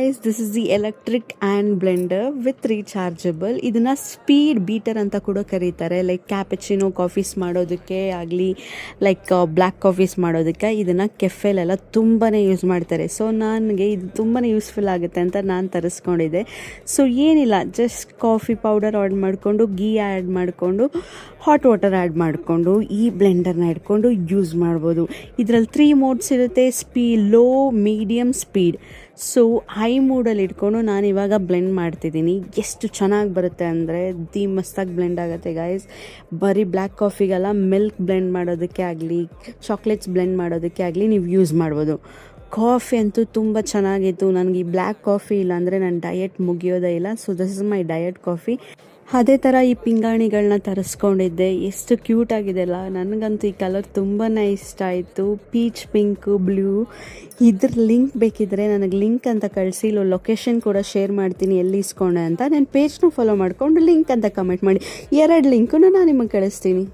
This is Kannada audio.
guys, this is the electric and blender with rechargeable. ಇದನ್ನ ಸ್ಪೀಡ್ ಬೀಟರ್ ಅಂತ ಕೂಡ ಕರೀತಾರೆ. ಲೈಕ್ ಕ್ಯಾಪಚಿನೋ ಕಾಫೀಸ್ ಮಾಡೋದಕ್ಕೆ ಆಗಲಿ, ಲೈಕ್ ಬ್ಲ್ಯಾಕ್ ಕಾಫೀಸ್ ಮಾಡೋದಕ್ಕೆ ಇದನ್ನು ಕೆಫೆಲೆಲ್ಲ ತುಂಬಾ ಯೂಸ್ ಮಾಡ್ತಾರೆ. ಸೊ ನನಗೆ ಇದು ತುಂಬಾ ಯೂಸ್ಫುಲ್ ಆಗುತ್ತೆ ಅಂತ ನಾನು ತರಿಸ್ಕೊಂಡಿದ್ದೆ. ಸೊ ಏನಿಲ್ಲ, ಜಸ್ಟ್ ಕಾಫಿ ಪೌಡರ್ ಆ್ಯಡ್ ಮಾಡಿಕೊಂಡು, ಗೀ ಆ್ಯಡ್ ಮಾಡಿಕೊಂಡು, ಹಾಟ್ ವಾಟರ್ ಆ್ಯಡ್ ಮಾಡಿಕೊಂಡು ಈ ಬ್ಲೆಂಡರ್ನ ಇಟ್ಕೊಂಡು ಯೂಸ್ ಮಾಡ್ಬೋದು. ಇದರಲ್ಲಿ 3 ಮೋಡ್ಸ್ ಇರುತ್ತೆ: low, medium, speed. So high ಮೂಡಲ್ಲಿ ಇಟ್ಕೊಂಡು ನಾನು ಇವಾಗ ಬ್ಲೆಂಡ್ ಮಾಡ್ತಿದ್ದೀನಿ. ಎಷ್ಟು ಚೆನ್ನಾಗಿ ಬರುತ್ತೆ ಅಂದರೆ ಮಸ್ತಾಗಿ ಬ್ಲೆಂಡ್ ಆಗುತ್ತೆ ಗೈಸ್. ಬರೀ ಬ್ಲ್ಯಾಕ್ ಕಾಫಿಗೆಲ್ಲ ಮಿಲ್ಕ್ ಬ್ಲೆಂಡ್ ಮಾಡೋದಕ್ಕೆ ಆಗಲಿ, ಚಾಕ್ಲೇಟ್ಸ್ ಬ್ಲೆಂಡ್ ಮಾಡೋದಕ್ಕೆ ಆಗಲಿ ನೀವು ಯೂಸ್ ಮಾಡ್ಬೋದು. ಕಾಫಿ ಅಂತೂ ತುಂಬ ಚೆನ್ನಾಗಿತ್ತು. ನನಗೆ ಈ ಬ್ಲ್ಯಾಕ್ ಕಾಫಿ ಇಲ್ಲ ಅಂದರೆ ನನ್ನ ಡಯಟ್ ಮುಗಿಯೋದೇ ಇಲ್ಲ. So this is my diet coffee. ಅದೇ ಥರ ಈ ಪಿಂಗಾಣಿಗಳನ್ನ ತರಿಸ್ಕೊಂಡಿದ್ದೆ. ಎಷ್ಟು ಕ್ಯೂಟ್ ಆಗಿದೆ ಅಲ್ಲ. ನನಗಂತೂ ಈ ಕಲರ್ ತುಂಬಾ ಇಷ್ಟ ಆಯಿತು. Peach pink, blue. ಇದ್ರ ಲಿಂಕ್ ಬೇಕಿದ್ದರೆ ನನಗೆ ಲಿಂಕ್ ಅಂತ ಕಳಿಸಿ, ಇಲ್ಲ ಲೊಕೇಶನ್ ಕೂಡ ಶೇರ್ ಮಾಡ್ತೀನಿ ಎಲ್ಲಿ ಇಸ್ಕೊಂಡೆ ಅಂತ. ನನ್ನ ಪೇಜ್ನೂ ಫಾಲೋ ಮಾಡಿಕೊಂಡು ಲಿಂಕ್ ಅಂತ ಕಮೆಂಟ್ ಮಾಡಿ. 2 ಲಿಂಕನ್ನು ನಾನು ನಿಮಗೆ ಕಳಿಸ್ತೀನಿ.